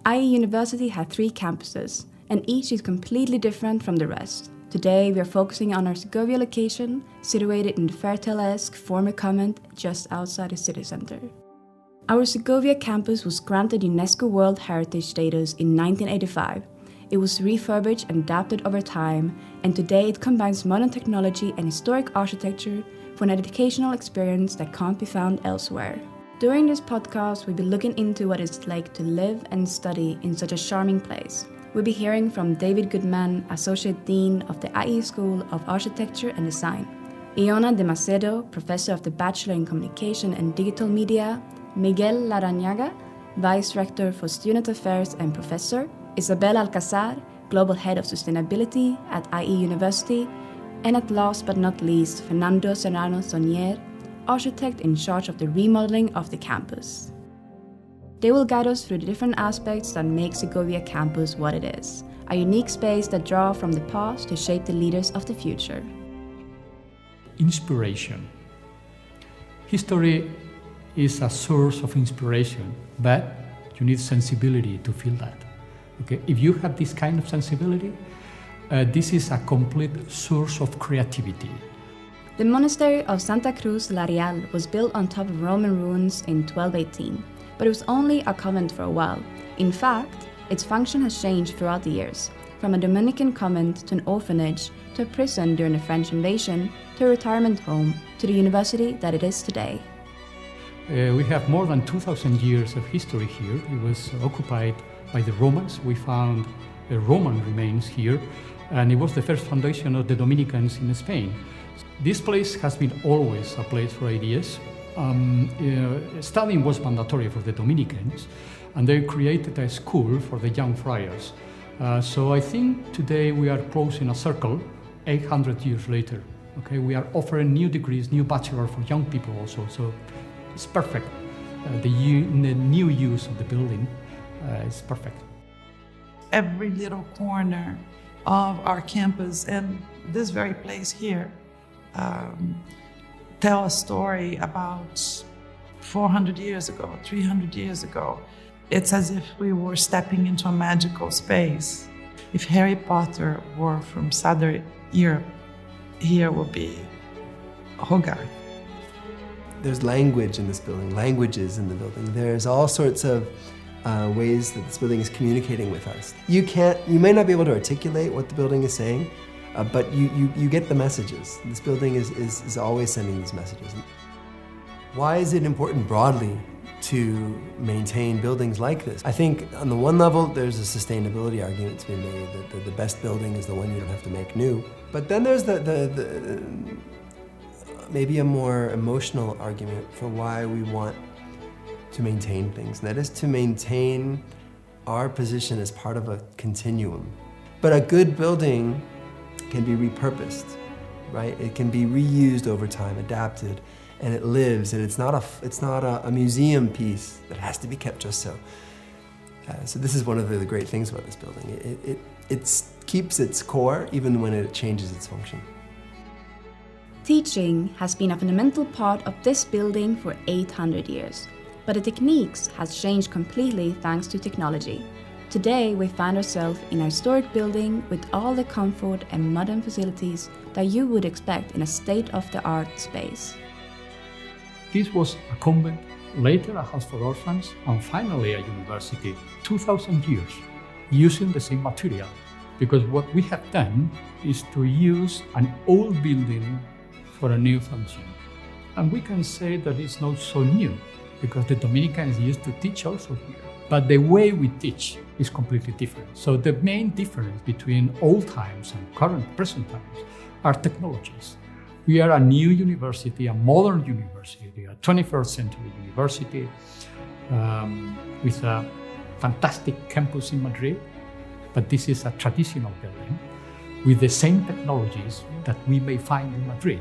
IE University had 3 campuses, and each is completely different from the rest. Today we are focusing on our Segovia location, situated in the fairytale-esque former convent just outside the city center. Our Segovia campus was granted UNESCO World Heritage status in 1985. It was refurbished and adapted over time, and today it combines modern technology and historic architecture for an educational experience that can't be found elsewhere. During this podcast, we'll be looking into what it's like to live and study in such a charming place. We'll be hearing from David Goodman, Associate Dean of the IE School of Architecture and Design, Iona de Macedo, Professor of the Bachelor in Communication and Digital Media, Miguel Larrañaga, Vice Rector for Student Affairs and Professor, Isabel Alcazar, Global Head of Sustainability at IE University, and at last but not least, Fernando Serrano Sonier, Architect in charge of the remodeling of the campus. They will guide us through the different aspects that make Segovia Campus what it is, a unique space that draws from the past to shape the leaders of the future. Inspiration. History is a source of inspiration, but you need sensibility to feel that. Okay? If you have this kind of sensibility, this is a complete source of creativity. The monastery of Santa Cruz La Real was built on top of Roman ruins in 1218, but it was only a convent for a while. In fact, its function has changed throughout the years, from a Dominican convent to an orphanage, to a prison during the French invasion, to a retirement home, to the university that it is today. We have more than 2,000 years of history here. It was occupied by the Romans. We found Roman remains here, and it was the first foundation of the Dominicans in Spain. This place has been always a place for ideas. Studying was mandatory for the Dominicans, and they created a school for the young friars. So I think today we are closing a circle 800 years later. Okay, we are offering new degrees, new bachelor for young people also. So it's perfect. The new use of the building is perfect. Every little corner of our campus and this very place here tell a story about 400 years ago, 300 years ago. It's as if we were stepping into a magical space. If Harry Potter were from Southern Europe, here would be Hogarth. There's language in this building, languages in the building. There's all sorts of ways that this building is communicating with us. You may not be able to articulate what the building is saying, but you get the messages. This building is always sending these messages. Why is it important broadly to maintain buildings like this? I think on the one level, there's a sustainability argument to be made that the best building is the one you don't have to make new. But then there's the maybe a more emotional argument for why we want to maintain things. And that is to maintain our position as part of a continuum. But a good building can be repurposed, right? It can be reused over time, adapted, and it lives. And it's not a museum piece that has to be kept just so. So this is one of the great things about this building. It keeps its core even when it changes its function. Teaching has been a fundamental part of this building for 800 years, but the techniques has changed completely thanks to technology. Today, we find ourselves in a historic building with all the comfort and modern facilities that you would expect in a state-of-the-art space. This was a convent, later a house for orphans, and finally a university, 2,000 years, using the same material. Because what we have done is to use an old building for a new function. And we can say that it's not so new, because the Dominicans used to teach also here. But the way we teach is completely different. So the main difference between old times and present times are technologies. We are a new university, a modern university, a 21st century university with a fantastic campus in Madrid, but this is a traditional building with the same technologies that we may find in Madrid.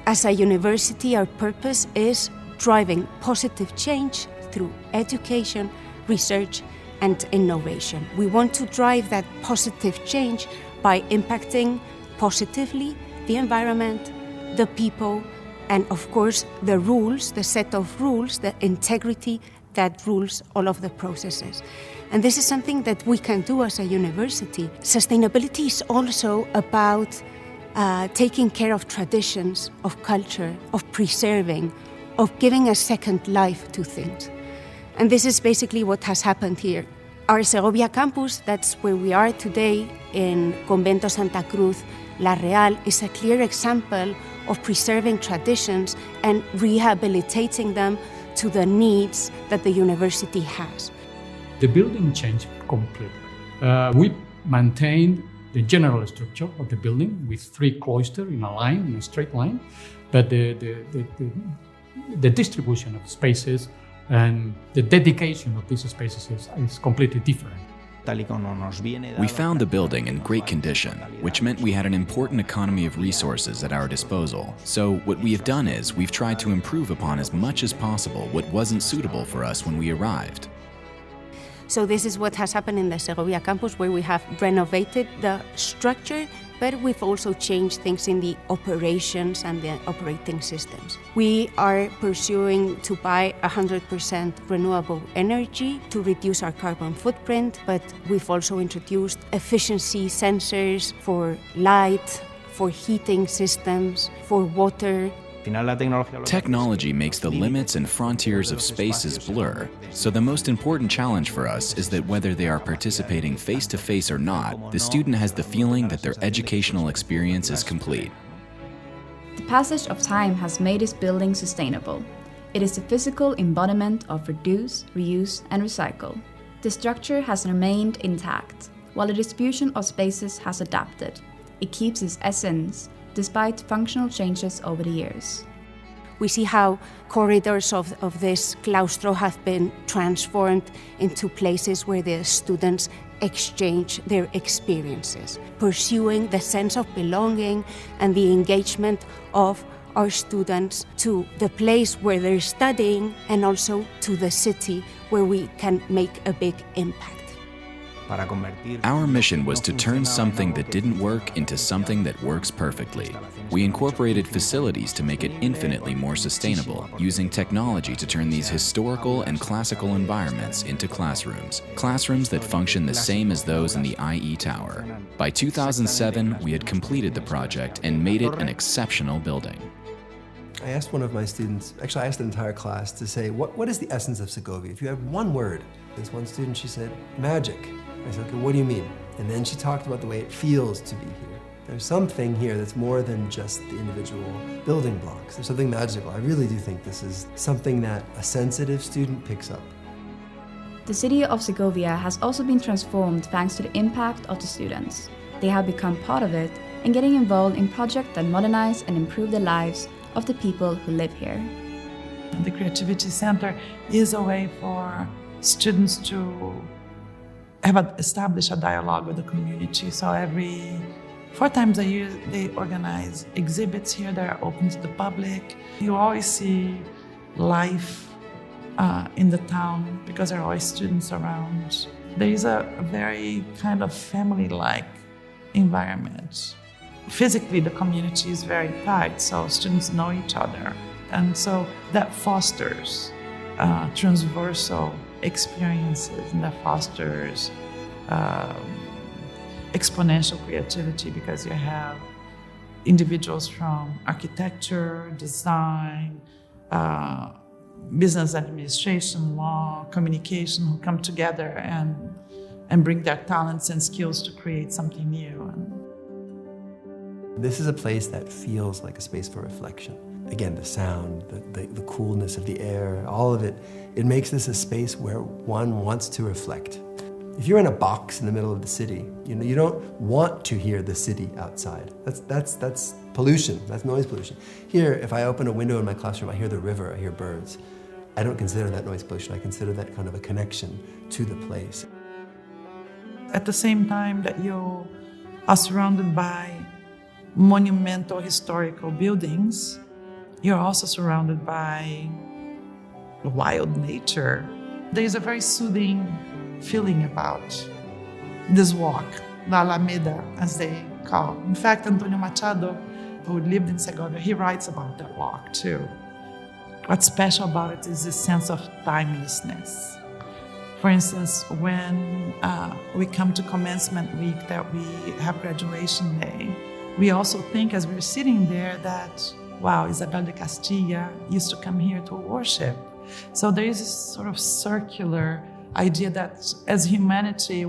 As a university, our purpose is driving positive change through education, research, and innovation. We want to drive that positive change by impacting positively the environment, the people, and of course the rules, the set of rules, the integrity that rules all of the processes. And this is something that we can do as a university. Sustainability is also about taking care of traditions, of culture, of preserving, of giving a second life to things. And this is basically what has happened here. Our Segovia Campus, that's where we are today in Convento Santa Cruz, La Real, is a clear example of preserving traditions and rehabilitating them to the needs that the university has. The building changed completely. We maintained the general structure of the building with 3 cloisters in a line, in a straight line, but the distribution of spaces and the dedication of these spaces is completely different. We found the building in great condition, which meant we had an important economy of resources at our disposal. So what we have done is we've tried to improve upon as much as possible what wasn't suitable for us when we arrived. So this is what has happened in the Segovia Campus, where we have renovated the structure, but we've also changed things in the operations and the operating systems. We are pursuing to buy 100% renewable energy to reduce our carbon footprint, but we've also introduced efficiency sensors for light, for heating systems, for water. Technology makes the limits and frontiers of spaces blur, so the most important challenge for us is that whether they are participating face-to-face or not, the student has the feeling that their educational experience is complete. The passage of time has made this building sustainable. It is the physical embodiment of reduce, reuse, and recycle. The structure has remained intact, while the distribution of spaces has adapted. It keeps its essence, despite functional changes over the years. We see how corridors of this claustro have been transformed into places where the students exchange their experiences, pursuing the sense of belonging and the engagement of our students to the place where they're studying and also to the city where we can make a big impact. Our mission was to turn something that didn't work into something that works perfectly. We incorporated facilities to make it infinitely more sustainable, using technology to turn these historical and classical environments into classrooms that function the same as those in the IE Tower. By 2007, we had completed the project and made it an exceptional building. I asked one of my students, actually I asked the entire class to say, what is the essence of Segovia? If you have one word. This one student, she said, magic. I said, okay, what do you mean? And then she talked about the way it feels to be here. There's something here that's more than just the individual building blocks. There's something magical. I really do think this is something that a sensitive student picks up. The city of Segovia has also been transformed thanks to the impact of the students. They have become part of it and getting involved in projects that modernize and improve the lives of the people who live here. The Creativity Center is a way for students to establish a dialogue with the community. So every 4 times a year, they organize exhibits here that are open to the public. You always see life in the town because there are always students around. There is a very kind of family-like environment. Physically, the community is very tight, so students know each other. And so that fosters transversal experiences, and that fosters exponential creativity because you have individuals from architecture, design, business administration, law, communication who come together and bring their talents and skills to create something new. This is a place that feels like a space for reflection. Again, the sound, the coolness of the air, all of it, it makes this a space where one wants to reflect. If you're in a box in the middle of the city, you don't want to hear the city outside. That's pollution, that's noise pollution. Here, if I open a window in my classroom, I hear the river, I hear birds. I don't consider that noise pollution, I consider that kind of a connection to the place. At the same time that you are surrounded by monumental historical buildings, you're also surrounded by wild nature. There's a very soothing feeling about this walk, La Alameda, as they call. In fact, Antonio Machado, who lived in Segovia, he writes about that walk too. What's special about it is this sense of timelessness. For instance, when we come to commencement week, that we have graduation day, we also think as we're sitting there that, wow, Isabel de Castilla used to come here to worship. So there is this sort of circular idea that as humanity,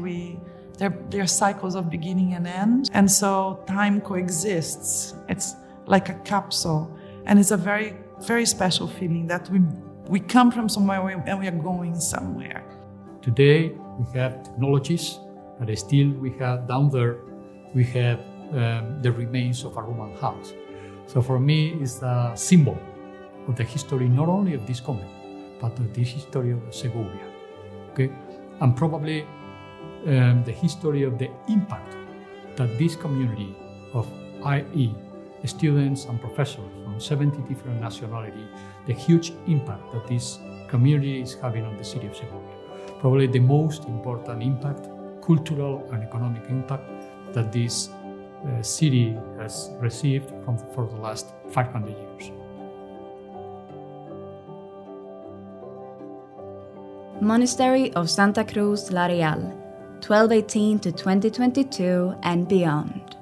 there are cycles of beginning and end. And so time coexists. It's like a capsule. And it's a very, very special feeling that we come from somewhere and we are going somewhere. Today, we have technologies, but still we have down there, we have the remains of a Roman house. So for me, it's a symbol of the history, not only of this convent, but of the history of Segovia. Okay? And probably the history of the impact that this community of i.e. students and professors from 70 different nationalities, the huge impact that this community is having on the city of Segovia. Probably the most important impact, cultural and economic impact, that this city has received for the last 500 years. Monastery of Santa Cruz La Real, 1218 to 2022 and beyond.